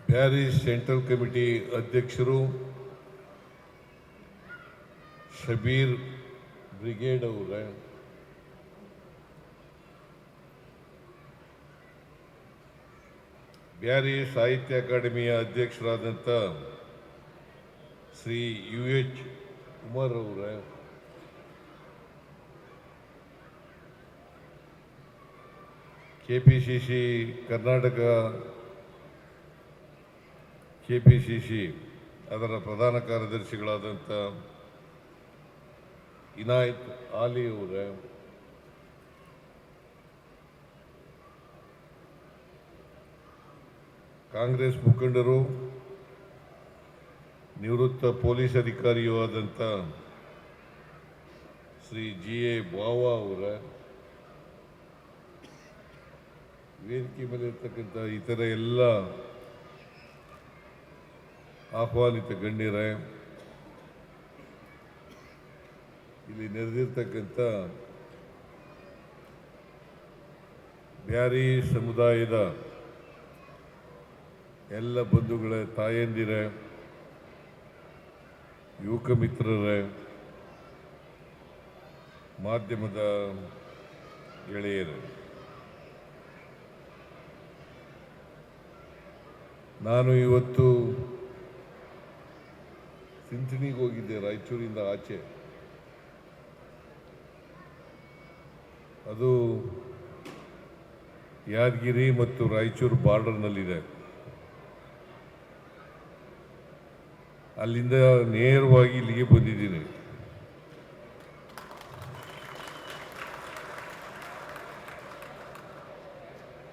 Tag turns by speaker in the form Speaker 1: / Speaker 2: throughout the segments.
Speaker 1: Beary central committee ಅಧ್ಯಕ್ಷರು Shabir brigade ಅವರ, ಬ್ಯಾರಿ ಸಾಹಿತ್ಯ ಅಕಾಡೆಮಿಯ ಅಧ್ಯಕ್ಷರಾದಂಥ ಶ್ರೀ UH ಕುಮಾರ್ ಅವರ, KPCC ಕರ್ನಾಟಕ KPCC ಅದರ ಪ್ರಧಾನ ಕಾರ್ಯದರ್ಶಿಗಳಾದಂಥ ಇನಾಯತ್ ಆಲಿ ಅವರ, ಕಾಂಗ್ರೆಸ್ ಮುಖಂಡರು ನಿವೃತ್ತ ಪೊಲೀಸ್ ಅಧಿಕಾರಿಯೂ ಆದಂಥ ಶ್ರೀ GA ಬಾವಾ ಅವರ, ವೇದಿಕೆ ಮೇಲೆ ಇರ್ತಕ್ಕಂಥ ಇತರ ಎಲ್ಲ ಆಹ್ವಾನಿತ ಗಣ್ಯರೇ, ಇಲ್ಲಿ ನೆರೆದಿರ್ತಕ್ಕಂಥ ಬ್ಯಾರಿ ಸಮುದಾಯದ ಎಲ್ಲ ಬಂಧುಗಳೇ, ತಾಯಂದಿರೇ, ಯುವಕ ಮಿತ್ರರೇ, ಮಾಧ್ಯಮದ ಗೆಳೆಯರೇ, ನಾನು ಇವತ್ತು ಸಿಂಚಣಿಗೆ ಹೋಗಿದ್ದೆ, ರಾಯಚೂರಿಂದ ಆಚೆ. ಅದು ಯಾದಗಿರಿ ಮತ್ತು ರಾಯಚೂರು ಬಾರ್ಡರ್ನಲ್ಲಿದೆ. ಅಲ್ಲಿಂದ ನೇರವಾಗಿ ಇಲ್ಲಿಗೆ ಬಂದಿದ್ದೀನಿ.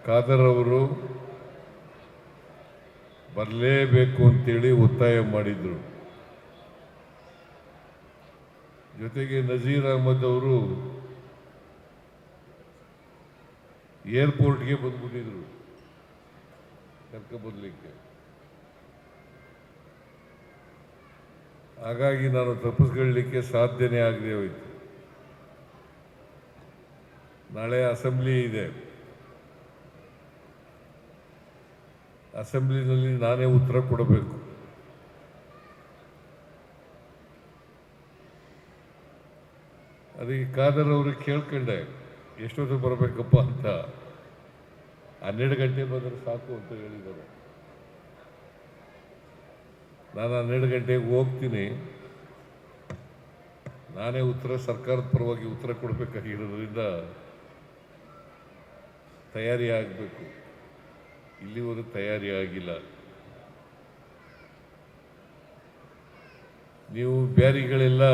Speaker 1: ಖಾದರ್ ಅವರು ಬರಲೇಬೇಕು ಅಂತೇಳಿ ಒತ್ತಾಯ ಮಾಡಿದರು. ಜೊತೆಗೆ ನಜೀರ್ ಅಹಮದ್ ಅವರು ಏರ್ಪೋರ್ಟ್ಗೆ ಬಂದ್ಬಿಟ್ಟಿದ್ರು ಕರ್ಕೊಂಡ್ಬರ್ಲಿಕ್ಕೆ. ಹಾಗಾಗಿ ನಾನು ತಪ್ಪಿಸ್ಕೊಳ್ಳಲಿಕ್ಕೆ ಸಾಧ್ಯನೇ ಆಗದೆ ಹೋಯಿತು. ನಾಳೆ ಅಸೆಂಬ್ಲಿ ಇದೆ. ಅಸೆಂಬ್ಲಿನಲ್ಲಿ ನಾನೇ ಉತ್ತರ ಕೊಡಬೇಕು. ಅದಕ್ಕೆ ಖಾದರ್ ಅವ್ರಿಗೆ ಕೇಳ್ಕೊಂಡೆ ಎಷ್ಟೊತ್ತು ಬರಬೇಕಪ್ಪ ಅಂತ. 12 ಗಂಟೆ ಬಂದರೆ ಸಾಕು ಅಂತ ಹೇಳಿದ್ದಾರೆ. ನಾನು 12 ಗಂಟೆಗೆ ಹೋಗ್ತೀನಿ. ನಾನೇ ಸರ್ಕಾರದ ಪರವಾಗಿ ಉತ್ತರ ಕೊಡಬೇಕಾಗಿರೋದ್ರಿಂದ ತಯಾರಿ ಆಗಬೇಕು. ಇಲ್ಲಿವರೆಗೂ ತಯಾರಿ ಆಗಿಲ್ಲ. ನೀವು ಬ್ಯಾರಿಗಳೆಲ್ಲ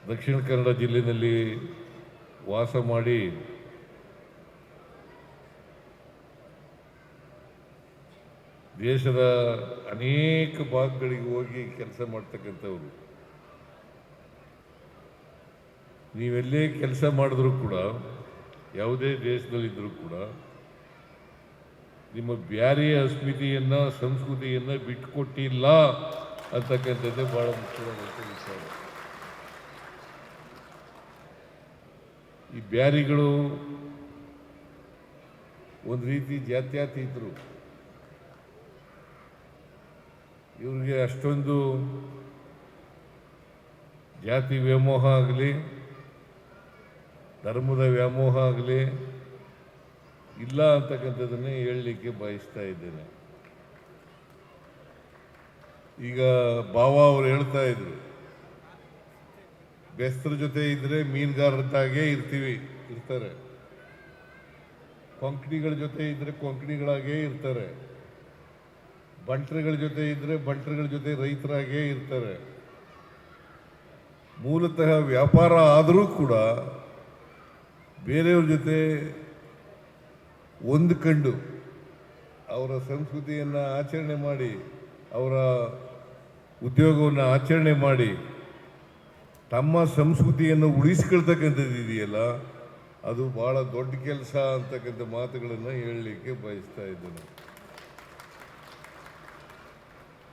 Speaker 1: ದಕ್ಷಿಣ ಕನ್ನಡ ಜಿಲ್ಲೆಯಲ್ಲಿ ವಾಸ ಮಾಡಿ ದೇಶದ ಅನೇಕ ಭಾಗಗಳಿಗೆ ಹೋಗಿ ಕೆಲಸ ಮಾಡ್ತಕ್ಕಂಥವ್ರು. ನೀವೆಲ್ಲೇ ಕೆಲಸ ಮಾಡಿದ್ರೂ ಕೂಡ, ಯಾವುದೇ ದೇಶದಲ್ಲಿದ್ದರೂ ಕೂಡ, ನಿಮ್ಮ ಬ್ಯಾರಿಯ ಅಸ್ಮಿತೆಯನ್ನು, ಸಂಸ್ಕೃತಿಯನ್ನು ಬಿಟ್ಟುಕೊಟ್ಟಿಲ್ಲ ಅಂತಕ್ಕಂಥದ್ದೇ ಬಹಳ ಮುಖ್ಯವಾದಂಥ ವಿಚಾರ. ಈ ಬ್ಯಾರಿಗಳು ಒಂದು ರೀತಿ ಜಾತ್ಯತೀತರು. ಇವ್ರಿಗೆ ಅಷ್ಟೊಂದು ಜಾತಿ ವ್ಯಾಮೋಹ ಆಗಲಿ, ಧರ್ಮದ ವ್ಯಾಮೋಹ ಆಗಲಿ ಇಲ್ಲ ಅಂತಕ್ಕಂಥದ್ದನ್ನೇ ಹೇಳಲಿಕ್ಕೆ ಬಯಸ್ತಾ ಇದ್ದೇನೆ. ಈಗ ಬಾವ ಅವರು ಹೇಳ್ತಾ ಇದ್ರು, ಬೆಸ್ತರ ಜೊತೆ ಇದ್ರೆ ಮೀನುಗಾರರಾಗೇ ಇರ್ತಾರೆ, ಕೊಂಕಣಿಗಳ ಜೊತೆ ಇದ್ರೆ ಕೊಂಕಣಿಗಳಾಗೇ ಇರ್ತಾರೆ, ಬಂಟರುಗಳ ಜೊತೆ ಇದ್ರೆ ಬಂಟರುಗಳ ಜೊತೆ ರೈತರಾಗೇ ಇರ್ತಾರೆ. ಮೂಲತಃ ವ್ಯಾಪಾರ ಆದರೂ ಕೂಡ ಬೇರೆಯವ್ರ ಜೊತೆ ಹೊಂದಿಕೊಂಡು ಅವರ ಸಂಸ್ಕೃತಿಯನ್ನು ಆಚರಣೆ ಮಾಡಿ, ಅವರ ಉದ್ಯೋಗವನ್ನು ಆಚರಣೆ ಮಾಡಿ, ತಮ್ಮ ಸಂಸ್ಕೃತಿಯನ್ನು ಉಳಿಸ್ಕೊಳ್ತಕ್ಕಂಥದ್ದು ಇದೆಯಲ್ಲ, ಅದು ಭಾಳ ದೊಡ್ಡ ಕೆಲಸ ಅಂತಕ್ಕಂಥ ಮಾತುಗಳನ್ನು ಹೇಳಲಿಕ್ಕೆ ಬಯಸ್ತಾ ಇದ್ದೇನೆ.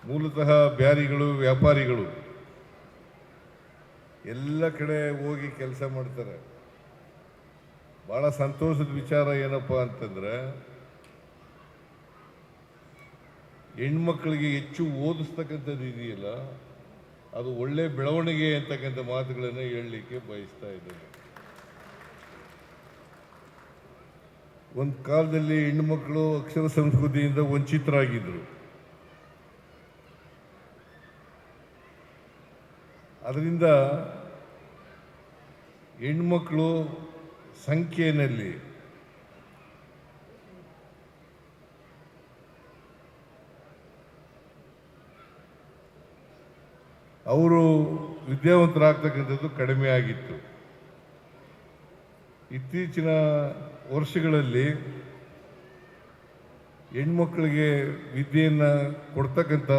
Speaker 1: ಮೂಲತಃ ಬ್ಯಾರಿಗಳು ವ್ಯಾಪಾರಿಗಳು ಎಲ್ಲ ಕಡೆ ಹೋಗಿ ಕೆಲಸ ಮಾಡ್ತಾರೆ. ಭಾಳ ಸಂತೋಷದ ವಿಚಾರ ಏನಪ್ಪ ಅಂತಂದರೆ, ಹೆಣ್ಮಕ್ಳಿಗೆ ಹೆಚ್ಚು ಓದಿಸ್ತಕ್ಕಂಥದ್ದು ಇದೆಯಲ್ಲ, ಅದು ಒಳ್ಳೆ ಬೆಳವಣಿಗೆ ಅಂತಕ್ಕಂಥ ಮಾತುಗಳನ್ನು ಹೇಳಲಿಕ್ಕೆ ಬಯಸ್ತಾ ಇದ್ದೇನೆ. ಒಂದು ಕಾಲದಲ್ಲಿ ಹೆಣ್ಣುಮಕ್ಕಳು ಅಕ್ಷರ ಸಂಸ್ಕೃತಿಯಿಂದ ವಂಚಿತರಾಗಿದ್ದರು. ಅದರಿಂದ ಹೆಣ್ಮಕ್ಕಳು ಸಂಖ್ಯೆಯಲ್ಲಿ ಅವರು ವಿದ್ಯಾವಂತರಾಗ್ತಕ್ಕಂಥದ್ದು ಕಡಿಮೆ ಆಗಿತ್ತು. ಇತ್ತೀಚಿನ ವರ್ಷಗಳಲ್ಲಿ ಹೆಣ್ಮಕ್ಳಿಗೆ ವಿದ್ಯೆಯನ್ನು ಕೊಡ್ತಕ್ಕಂಥ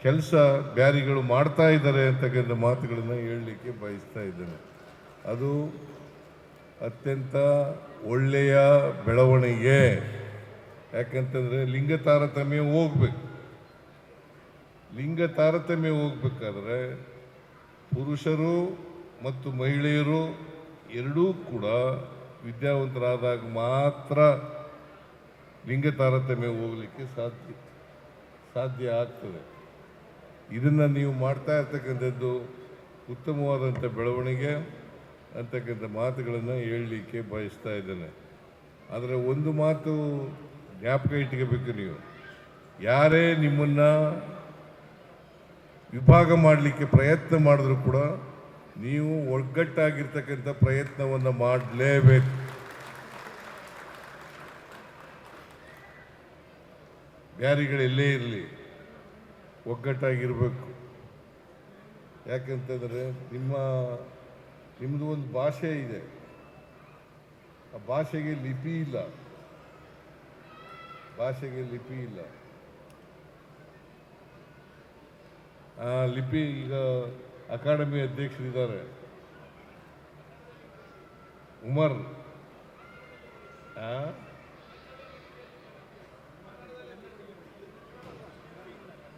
Speaker 1: ಕೆಲಸ ಬ್ಯಾರಿಗಳು ಮಾಡ್ತಾ ಇದ್ದಾರೆ ಅಂತಕ್ಕಂಥ ಮಾತುಗಳನ್ನು ಹೇಳಲಿಕ್ಕೆ ಬಯಸ್ತಾ ಇದ್ದೇನೆ. ಅದು ಅತ್ಯಂತ ಒಳ್ಳೆಯ ಬೆಳವಣಿಗೆ. ಯಾಕಂತಂದರೆ ಲಿಂಗ ತಾರತಮ್ಯ ಹೋಗ್ಬೇಕು. ಲಿಂಗ ತಾರತಮ್ಯ ಹೋಗ್ಬೇಕಾದ್ರೆ ಪುರುಷರು ಮತ್ತು ಮಹಿಳೆಯರು ಎರಡೂ ಕೂಡ ವಿದ್ಯಾವಂತರಾದಾಗ ಮಾತ್ರ ಲಿಂಗ ತಾರತಮ್ಯ ಹೋಗಲಿಕ್ಕೆ ಸಾಧ್ಯ ಆಗ್ತದೆ. ಇದನ್ನು ನೀವು ಮಾಡ್ತಾ ಇರ್ತಕ್ಕಂಥದ್ದು ಉತ್ತಮವಾದಂಥ ಬೆಳವಣಿಗೆ ಅಂತಕ್ಕಂಥ ಮಾತುಗಳನ್ನು ಹೇಳಲಿಕ್ಕೆ ಬಯಸ್ತಾ ಇದ್ದೇನೆ. ಆದರೆ ಒಂದು ಮಾತು ಜ್ಞಾಪಕ ಇಟ್ಕೋಬೇಕು, ನೀವು ಯಾರೇ ನಿಮ್ಮನ್ನು ವಿಭಾಗ ಮಾಡಲಿಕ್ಕೆ ಪ್ರಯತ್ನ ಮಾಡಿದ್ರು ಕೂಡ ನೀವು ಒಗ್ಗಟ್ಟಾಗಿರ್ತಕ್ಕಂಥ ಪ್ರಯತ್ನವನ್ನು ಮಾಡಲೇಬೇಕು. ಬ್ಯಾರಿಗಳೆಲ್ಲೇ ಇರಲಿ, ಒಗ್ಗಟ್ಟಾಗಿರಬೇಕು. ಯಾಕಂತಂದರೆ ನಿಮ್ಮದು ಒಂದು ಭಾಷೆ ಇದೆ, ಆ ಭಾಷೆಗೆ ಲಿಪಿ ಇಲ್ಲ. ಆ ಲಿಪಿ ಈಗ ಅಕಾಡೆಮಿ ಅಧ್ಯಕ್ಷರಿದ್ದಾರೆ ಉಮರ್.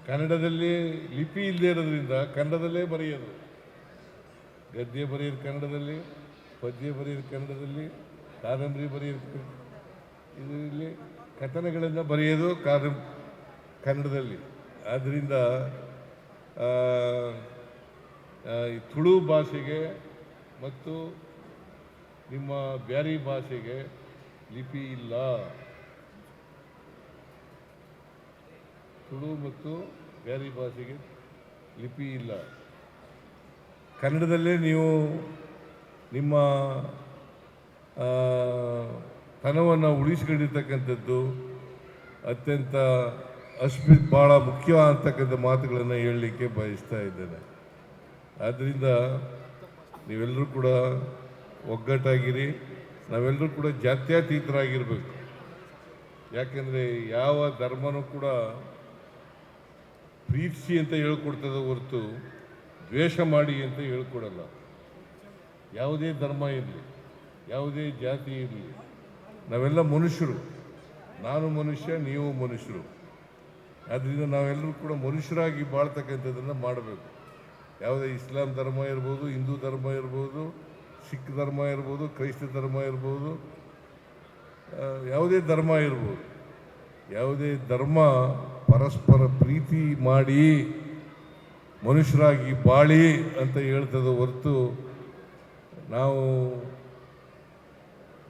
Speaker 1: ಕನ್ನಡದಲ್ಲಿ ಲಿಪಿ ಇಲ್ಲದೆ ಇರೋದ್ರಿಂದ ಕನ್ನಡದಲ್ಲೇ ಬರೆಯೋದು. ಗದ್ಯ ಬರೆಯೋದು ಕನ್ನಡದಲ್ಲಿ, ಪದ್ಯ ಬರೆಯೋದು ಕನ್ನಡದಲ್ಲಿ, ಕಾದಂಬರಿ ಬರೆಯೋದು ಇಲ್ಲಿ ಕಥನಗಳನ್ನು ಬರೆಯೋದು ಕನ್ನಡದಲ್ಲಿ. ಆದ್ದರಿಂದ ಈ ತುಳು ಭಾಷೆಗೆ ಮತ್ತು ನಿಮ್ಮ ಬ್ಯಾರಿ ಭಾಷೆಗೆ ಲಿಪಿ ಇಲ್ಲ. ತುಳು ಮತ್ತು ಬ್ಯಾರಿ ಭಾಷೆಗೆ ಲಿಪಿ ಇಲ್ಲ. ಕನ್ನಡದಲ್ಲೇ ನೀವು ನಿಮ್ಮ ತನವನ್ನು ಉಳಿಸ್ಕೊಂಡಿರ್ತಕ್ಕಂಥದ್ದು ಅತ್ಯಂತ ಭಾಳ ಮುಖ್ಯ ಅಂತಕ್ಕಂಥ ಮಾತುಗಳನ್ನು ಹೇಳಲಿಕ್ಕೆ ಬಯಸ್ತಾ ಇದ್ದೇನೆ. ಆದ್ದರಿಂದ ನೀವೆಲ್ಲರೂ ಕೂಡ ಒಗ್ಗಟ್ಟಾಗಿರಿ. ನಾವೆಲ್ಲರೂ ಕೂಡ ಜಾತ್ಯತೀತರಾಗಿರಬೇಕು. ಯಾಕೆಂದರೆ ಯಾವ ಧರ್ಮನೂ ಕೂಡ ಪ್ರೀತಿಸಿ ಅಂತ ಹೇಳ್ಕೊಡ್ತದೆ ಹೊರತು ದ್ವೇಷ ಮಾಡಿ ಅಂತ ಹೇಳ್ಕೊಡಲ್ಲ. ಯಾವುದೇ ಧರ್ಮ ಇರಲಿ, ಯಾವುದೇ ಜಾತಿ ಇರಲಿ, ನಾವೆಲ್ಲ ಮನುಷ್ಯರು. ನಾನು ಮನುಷ್ಯ, ನೀವು ಮನುಷ್ಯರು. ಆದ್ದರಿಂದ ನಾವೆಲ್ಲರೂ ಕೂಡ ಮನುಷ್ಯರಾಗಿ ಬಾಳ್ತಕ್ಕಂಥದ್ದನ್ನು ಮಾಡಬೇಕು. ಯಾವುದೇ ಇಸ್ಲಾಂ ಧರ್ಮ ಇರ್ಬೋದು, ಹಿಂದೂ ಧರ್ಮ ಇರ್ಬೋದು, ಸಿಖ್ ಧರ್ಮ ಇರ್ಬೋದು, ಕ್ರೈಸ್ತ ಧರ್ಮ ಇರ್ಬೋದು, ಯಾವುದೇ ಧರ್ಮ ಇರ್ಬೋದು, ಯಾವುದೇ ಧರ್ಮ ಪರಸ್ಪರ ಪ್ರೀತಿ ಮಾಡಿ ಮನುಷ್ಯರಾಗಿ ಬಾಳಿ ಅಂತ ಹೇಳ್ತದೆ ಹೊರತು ನಾವು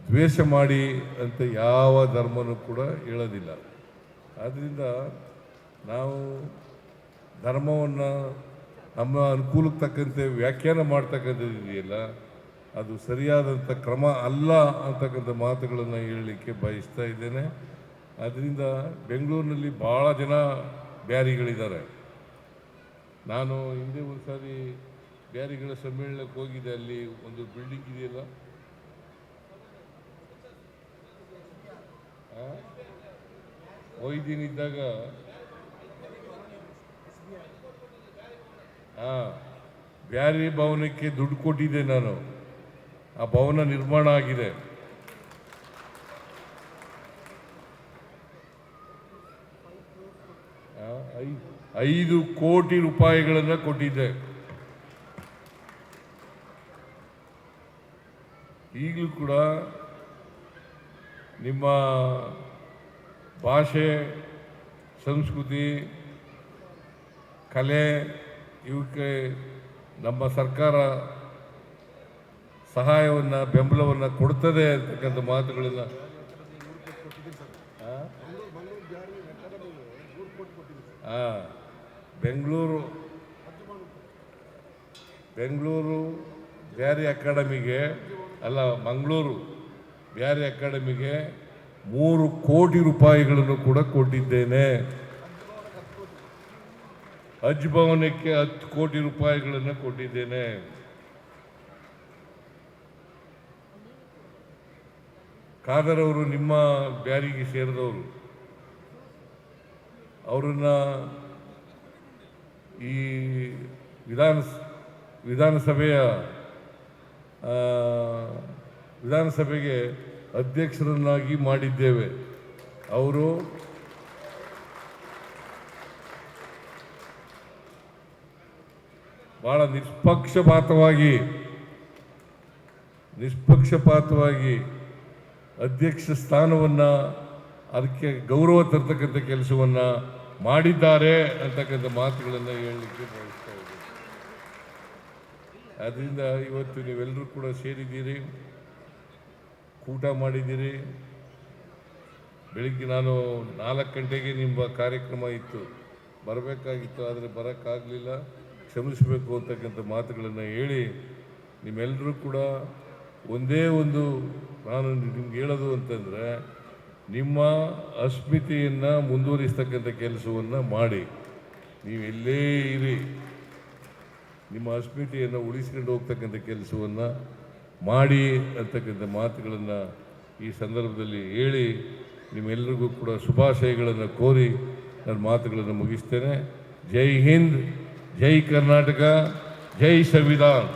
Speaker 1: ದ್ವೇಷ ಮಾಡಿ ಅಂತ ಯಾವ ಧರ್ಮನೂ ಕೂಡ ಹೇಳೋದಿಲ್ಲ. ಆದ್ದರಿಂದ ನಾವು ಧರ್ಮವನ್ನು ನಮ್ಮ ಅನುಕೂಲಕ್ಕೆ ತಕ್ಕಂತೆ ವ್ಯಾಖ್ಯಾನ ಮಾಡ್ತಕ್ಕಂಥದ್ದು ಇದೆಯಲ್ಲ, ಅದು ಸರಿಯಾದಂಥ ಕ್ರಮ ಅಲ್ಲ ಅಂತಕ್ಕಂಥ ಮಾತುಗಳನ್ನು ಹೇಳಲಿಕ್ಕೆ ಬಯಸ್ತಾ ಇದ್ದೇನೆ. ಅದರಿಂದ ಬೆಂಗಳೂರಿನಲ್ಲಿ ಭಾಳ ಜನ ಬ್ಯಾರಿಗಳಿದ್ದಾರೆ. ನಾನು ಹಿಂದೆ ಒಂದು ಸಾರಿ ಬ್ಯಾರಿಗಳ ಸಮ್ಮೇಳನಕ್ಕೆ ಹೋಗಿದ್ದೆ. ಅಲ್ಲಿ ಒಂದು ಬಿಲ್ಡಿಂಗ್ ಇದೆಯಲ್ಲ, ಹೋಗಿದ್ದೀನಿದ್ದಾಗ ಬ್ಯಾರಿ ಭವನಕ್ಕೆ ದುಡ್ಡು ಕೊಟ್ಟಿದ್ದೆ ನಾನು. ಆ ಭವನ ನಿರ್ಮಾಣ ಆಗಿದೆ. ₹5 ಕೋಟಿ ಕೊಟ್ಟಿದ್ದೆ. ಈಗಲೂ ಕೂಡ ನಿಮ್ಮ ಭಾಷೆ, ಸಂಸ್ಕೃತಿ, ಕಲೆ ಇವಕ್ಕೆ ನಮ್ಮ ಸರ್ಕಾರ ಸಹಾಯವನ್ನು, ಬೆಂಬಲವನ್ನು ಕೊಡ್ತದೆ ಅಂತಕ್ಕಂಥ ಮಾತುಗಳನ್ನು ಬೆಂಗಳೂರು ಬ್ಯಾರಿ ಅಕಾಡೆಮಿಗೆ ಅಲ್ಲ, ಮಂಗಳೂರು ಬ್ಯಾರಿ ಅಕಾಡೆಮಿಗೆ 3 ಕೋಟಿ ರೂಪಾಯಿಗಳನ್ನು ಕೂಡ ಕೊಟ್ಟಿದ್ದೇನೆ. ಹಜ್ ಭವನಕ್ಕೆ 10 ಕೋಟಿ ರೂಪಾಯಿಗಳನ್ನು ಕೊಟ್ಟಿದ್ದೇನೆ. ಖಾದರ್ ಅವರು ನಿಮ್ಮ ಬ್ಯಾರಿಗೆ ಸೇರಿದವರು. ಅವರನ್ನ ಈ ವಿಧಾನಸಭೆಗೆ ಅಧ್ಯಕ್ಷರನ್ನಾಗಿ ಮಾಡಿದ್ದೇವೆ. ಅವರು ಬಹಳ ನಿಷ್ಪಕ್ಷಪಾತವಾಗಿ ಅಧ್ಯಕ್ಷ ಸ್ಥಾನವನ್ನು, ಅದಕ್ಕೆ ಗೌರವ ತರ್ತಕ್ಕಂಥ ಕೆಲಸವನ್ನು ಮಾಡಿದ್ದಾರೆ ಅಂತಕ್ಕಂಥ ಮಾತುಗಳನ್ನು ಹೇಳಲಿಕ್ಕೆ ಬಯಸ್ತಾ ಇದ್ದೀನಿ. ಆದ್ದರಿಂದ ಇವತ್ತು ನೀವೆಲ್ಲರೂ ಕೂಡ ಸೇರಿದ್ದೀರಿ, ಊಟ ಮಾಡಿದ್ದೀರಿ. ಬೆಳಿಗ್ಗೆ ನಾನು 4 ಗಂಟೆಗೆ ನಿಮ್ಮ ಕಾರ್ಯಕ್ರಮ ಇತ್ತು, ಬರಬೇಕಾಗಿತ್ತು, ಆದರೆ ಬರೋಕ್ಕಾಗಲಿಲ್ಲ, ಕ್ಷಮಿಸಬೇಕು ಅಂತಕ್ಕಂಥ ಮಾತುಗಳನ್ನು ಹೇಳಿ ನಿಮ್ಮೆಲ್ಲರೂ ಕೂಡ ಒಂದೇ ಒಂದು ನಾನು ನಿಮ್ಗೆ ಹೇಳೋದು ಅಂತಂದರೆ, ನಿಮ್ಮ ಅಸ್ಮಿತೆಯನ್ನು ಮುಂದುವರಿಸ್ತಕ್ಕಂಥ ಕೆಲಸವನ್ನು ಮಾಡಿ. ನೀವು ಎಲ್ಲೇ ಇರಿ, ನಿಮ್ಮ ಅಸ್ಮಿತೆಯನ್ನು ಉಳಿಸ್ಕೊಂಡು ಹೋಗ್ತಕ್ಕಂಥ ಕೆಲಸವನ್ನು ಮಾಡಿ ಅಂತಕ್ಕಂಥ ಮಾತುಗಳನ್ನು ಈ ಸಂದರ್ಭದಲ್ಲಿ ಹೇಳಿ ನಿಮ್ಮೆಲ್ಲರಿಗೂ ಕೂಡ ಶುಭಾಶಯಗಳನ್ನು ಕೋರಿ ನನ್ನ ಮಾತುಗಳನ್ನು ಮುಗಿಸ್ತೇನೆ. ಜೈ ಹಿಂದ್, ಜೈ ಕರ್ನಾಟಕ, ಜೈ ಸಂವಿಧಾನ್.